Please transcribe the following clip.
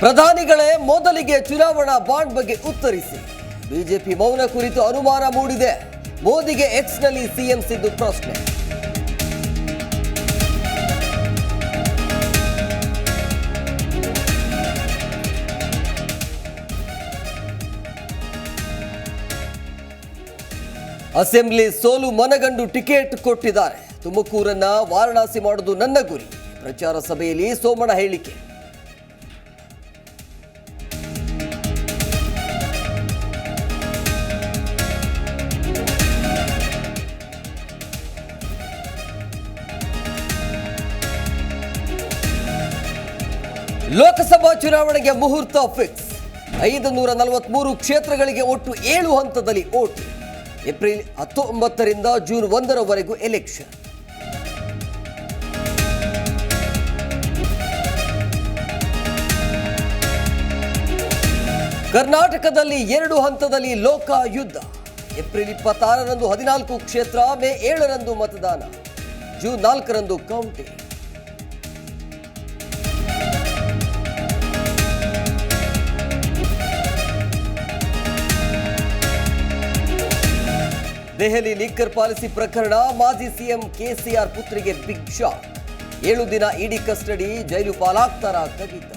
ಪ್ರಧಾನಿಗಳೇ ಮೊದಲಿಗೆ ಚುನಾವಣಾ ಬಾಂಡ್ ಬಗ್ಗೆ ಉತ್ತರಿಸಿ. ಬಿಜೆಪಿ ಮೌನ ಕುರಿತು ಅನುಮಾನ ಮೂಡಿದೆ. ಮೋದಿಗೆ ಎಕ್ಸ್ನಲ್ಲಿ ಸಿಎಂ ಸಿದ್ದು ಪ್ರಶ್ನೆ. ಅಸೆಂಬ್ಲಿ ಸೋಲು ಮನಗಂಡು ಟಿಕೆಟ್ ಕೊಟ್ಟಿದ್ದಾರೆ. ತುಮಕೂರನ್ನ ವಾರಣಾಸಿ ಮಾಡುವುದು ನನ್ನ ಗುರಿ. ಪ್ರಚಾರ ಸಭೆಯಲ್ಲಿ ಸೋಮಣ್ಣ ಹೇಳಿಕೆ. ಲೋಕಸಭಾ ಚುನಾವಣೆಗೆ ಮುಹೂರ್ತ ಫಿಕ್ಸ್. 543 ಕ್ಷೇತ್ರಗಳಿಗೆ ಒಟ್ಟು 7 ಹಂತದಲ್ಲಿ ಓಟ್. ಏಪ್ರಿಲ್ 19ರಿಂದ ಜೂನ್ 1ರವರೆಗೂ ಎಲೆಕ್ಷನ್. ಕರ್ನಾಟಕದಲ್ಲಿ 2 ಹಂತದಲ್ಲಿ ಲೋಕಾಯುದ್ಧ. ಏಪ್ರಿಲ್ 26ರಂದು 14 ಕ್ಷೇತ್ರ, ಮೇ 7ರಂದು ಮತದಾನ, ಜೂನ್ 4ರಂದು ಕೌಂಟಿಂಗ್. ದೆಹಲಿ ಲಿಕ್ಕರ್ ಪಾಲಿಸಿ ಪ್ರಕರಣ, ಮಾಜಿ ಸಿಎಂ ಕೆಸಿಆರ್ ಪುತ್ರಿಗೆ ಬಿಗ್ ಶಾಕ್. 7 ದಿನ ಇಡಿ ಕಸ್ಟಡಿ, ಜೈಲು ಪಾಲಾಗ್ತಾರಾ ಕವಿತಾ.